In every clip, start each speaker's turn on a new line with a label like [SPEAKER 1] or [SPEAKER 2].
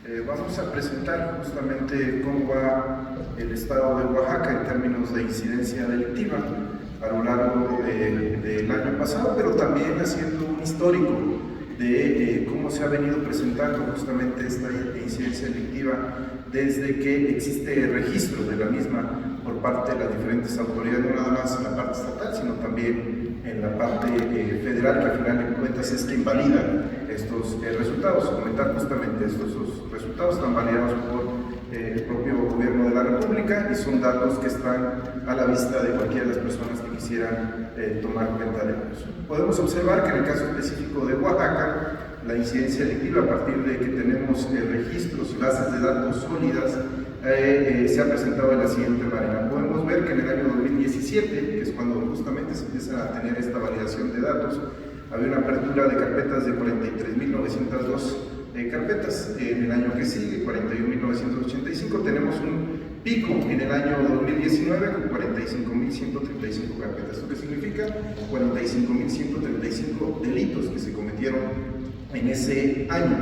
[SPEAKER 1] Vamos a presentar justamente cómo va el estado de Oaxaca en términos de incidencia delictiva a lo largo del año pasado, pero también haciendo un histórico de cómo se ha venido presentando justamente esta incidencia delictiva desde que existe registro de la misma por parte de las diferentes autoridades, no nada más en la parte estatal, sino también en la parte federal, que al final de cuentas es quien valida estos resultados. Comentar justamente estos resultados están validados por el propio gobierno de la República y son datos que están a la vista de cualquiera de las personas que quisieran tomar cuenta de ellos. Podemos observar que en el caso específico de Oaxaca, la incidencia delictiva, a partir de que tenemos registros y bases de datos sólidas, se ha presentado de la siguiente manera. Podemos ver que en el año 2017, que es cuando justamente se empieza a tener esta validación de datos, había una apertura de carpetas de 43.902 carpetas. En el año que sigue, 41.985, tenemos un pico en el año 2019 con 45.135 carpetas. ¿Esto qué significa? 45.135 delitos que se cometieron en ese año.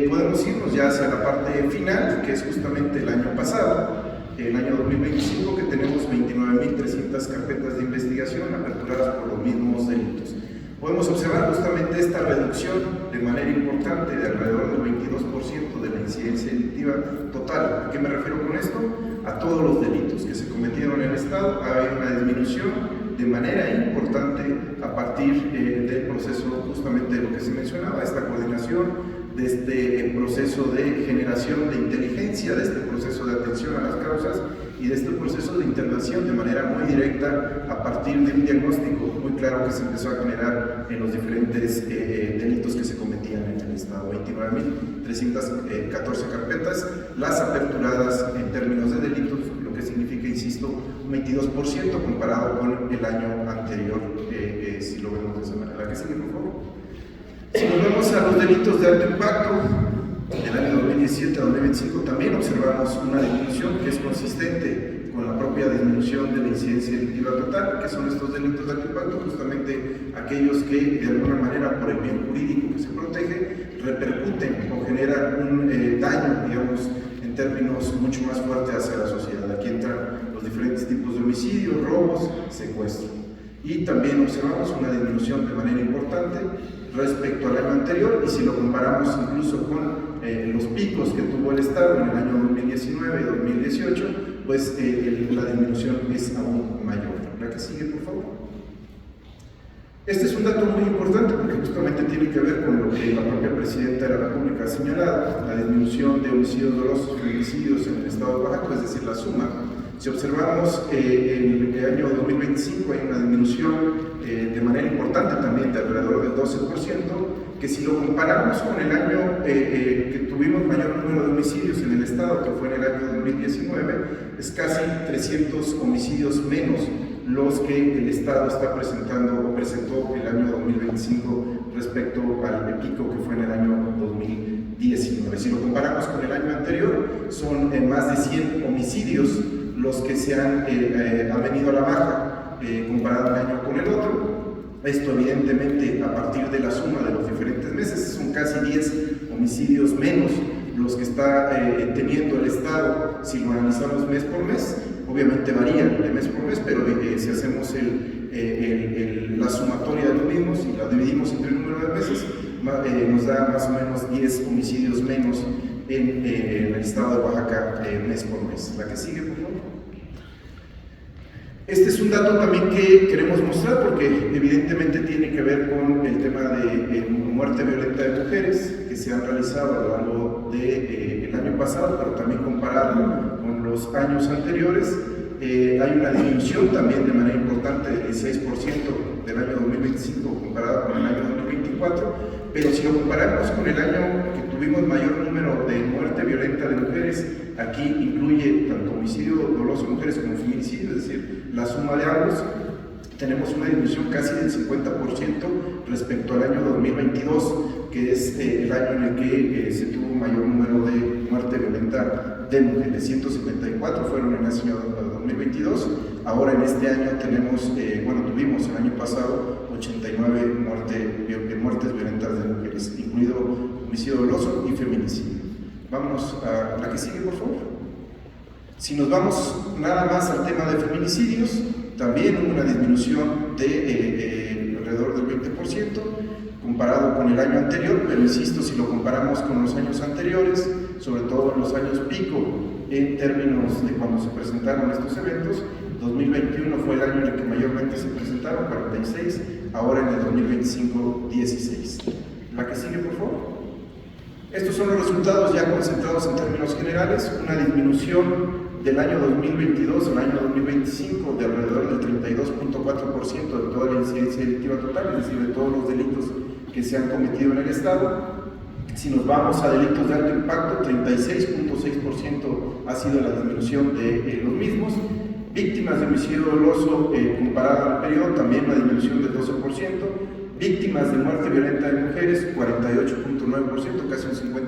[SPEAKER 1] Podemos irnos ya hacia la parte final, que es justamente el año pasado, el año 2025, que tenemos 29.300 carpetas de investigación aperturadas por los mismos delitos. Podemos observar justamente esta reducción de manera importante de alrededor del 22% de la incidencia delictiva total. ¿A qué me refiero con esto? A todos los delitos que se cometieron en el Estado. Ha habido una disminución de manera importante a partir del proceso justamente de lo que se mencionaba, esta coordinación, de este proceso de generación de inteligencia, de este proceso de atención a las causas y de este proceso de intervención de manera muy directa a partir de un diagnóstico muy claro que se empezó a generar en los diferentes delitos que se cometían en el Estado. 29.314 carpetas, las aperturadas en términos de delitos, lo que significa, insisto, un 22% comparado con el año anterior, si lo vemos de esa manera. ¿Qué sigue, por favor? Si nos vemos a los delitos de alto impacto, del año 2017 a 2025 también observamos una disminución que es consistente con la propia disminución de la incidencia delictiva total, que son estos delitos de alto impacto, justamente aquellos que de alguna manera por el bien jurídico que se protege repercuten o generan un daño, digamos, en términos mucho más fuertes hacia la sociedad. Aquí entran los diferentes tipos de homicidios, robos, secuestro. Y también observamos una disminución de manera importante respecto al año anterior, y si lo comparamos incluso con los picos que tuvo el Estado en el año 2019 y 2018, pues la disminución es aún mayor. La que sigue, por favor. Este es un dato muy importante porque justamente tiene que ver con lo que la propia Presidenta de la República ha señalado, la disminución de homicidios dolosos y feminicidios en el Estado de Oaxaca, es decir, la suma. Si observamos en el año 2025 hay una disminución de manera importante también de alrededor del 12%, que si lo comparamos con el año que tuvimos mayor número de homicidios en el Estado, que fue en el año 2019, es casi 300 homicidios menos los que el Estado está presentando o presentó el año 2025 respecto al pico que fue en el año 2019. Si lo comparamos con el año anterior, son más de 100 homicidios los que se han venido a la baja comparado un año con el otro. Esto evidentemente a partir de la suma de los diferentes meses, son casi 10 homicidios menos los que está teniendo el Estado si lo analizamos mes por mes. Obviamente varían de mes por mes, pero si hacemos la sumatoria de los mismos y la dividimos entre el número de meses, nos da más o menos 10 homicidios menos en el Estado de Oaxaca mes por mes. La que sigue, por favor. Este es un dato también que queremos mostrar porque evidentemente tiene que ver con el tema de muerte violenta de mujeres que se han realizado a lo largo del año pasado, pero también comparado con los años anteriores. Hay una disminución también de manera importante del 16% del año 2025 comparado con el año 2024, pero si lo comparamos con el año que tuvimos mayor número de muerte violenta de mujeres, aquí incluye tanto homicidio doloso de mujeres como feminicidio, es decir, la suma de ambos, tenemos una disminución casi del 50% respecto al año 2022, que es el año en el que se tuvo mayor número de muerte violenta de mujeres. 154 fueron en ese año 2022, ahora en este año tuvimos el año pasado 89 muertes violentas de mujeres, incluido homicidio doloso y feminicidio. Vámonos a la que sigue, por favor. Si nos vamos nada más al tema de feminicidios, también hubo una disminución de alrededor del 20% comparado con el año anterior, pero insisto, si lo comparamos con los años anteriores, sobre todo en los años pico, en términos de cuando se presentaron estos eventos, 2021 fue el año en el que mayormente se presentaron, 46, ahora en el 2025, 16. La que sigue, por favor. Estos son los resultados ya concentrados en términos generales, una disminución del año 2022 al año 2025 de alrededor del 32.4% de toda la incidencia delictiva total, es decir, de todos los delitos que se han cometido en el Estado. Si nos vamos a delitos de alto impacto, 36.6% ha sido la disminución de los mismos. Víctimas de homicidio doloso comparado al periodo, también una disminución del 12%. Víctimas de muerte violenta de mujeres, 48.9%, casi un 50%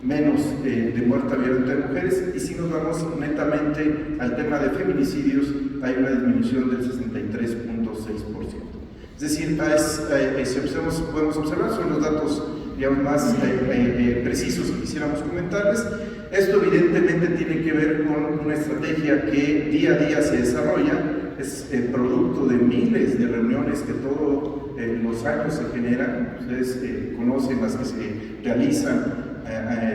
[SPEAKER 1] menos de muerte violenta de mujeres. Y si nos vamos netamente al tema de feminicidios, hay una disminución del 63.6%. Es decir, si podemos observar, son los datos más precisos que quisiéramos comentarles. Esto evidentemente tiene que ver con una estrategia que día a día se desarrolla, es el producto de miles de reuniones que todos los años se generan. Ustedes conocen las que se realizan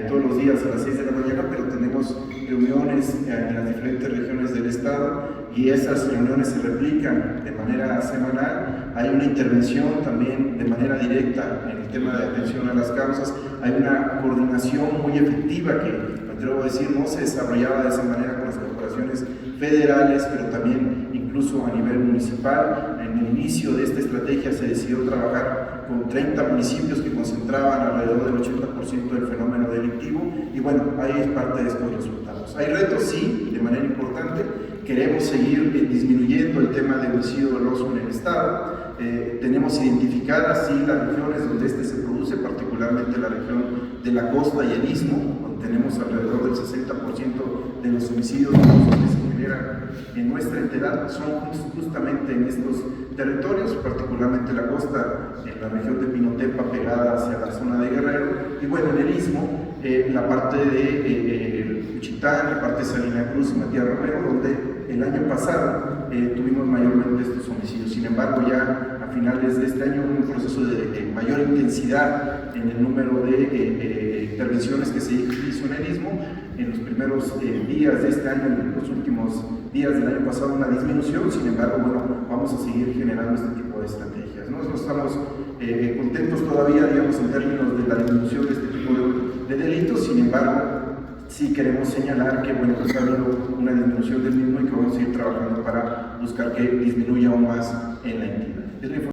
[SPEAKER 1] todos los días a las 6 de la mañana, pero tenemos reuniones en las diferentes regiones del Estado y esas reuniones se replican de manera semanal. Hay una intervención también de manera directa en el tema de atención a las causas. Hay una coordinación muy efectiva que, me atrevo a decir, no se desarrollaba de esa manera con las corporaciones federales, pero también incluso a nivel municipal. En el inicio de esta estrategia se decidió trabajar con 30 municipios que concentraban alrededor del 80% del fenómeno delictivo, y bueno, ahí es parte de estos resultados. Hay retos, sí, de manera importante. Queremos seguir disminuyendo el tema de homicidio doloso en el Estado. Tenemos identificadas, sí, las regiones donde este se produce, particularmente la región de la costa y el istmo, donde tenemos alrededor del 60% de los homicidios dolosos que se generan en nuestra entidad, son justamente en estos territorios, particularmente la costa, en la región de Pinotepa, pegada hacia la zona de Guerrero, y bueno, en el istmo, la parte de Juchitán, la parte de Salina Cruz y Matías Romero, donde el año pasado tuvimos mayormente estos homicidios. Sin embargo, ya a finales de este año hubo un proceso de mayor intensidad en el número de intervenciones que se hizo en el istmo. En los primeros días de este año, en los últimos días del año pasado, una disminución. Sin embargo, bueno, vamos a seguir generando este tipo de estrategias, ¿no? Nosotros estamos contentos todavía, digamos, en términos de la disminución de este tipo de delitos. Sin embargo, sí queremos señalar que, bueno, pues ha habido una disminución del mismo y que vamos a ir trabajando para buscar que disminuya aún más en la entidad.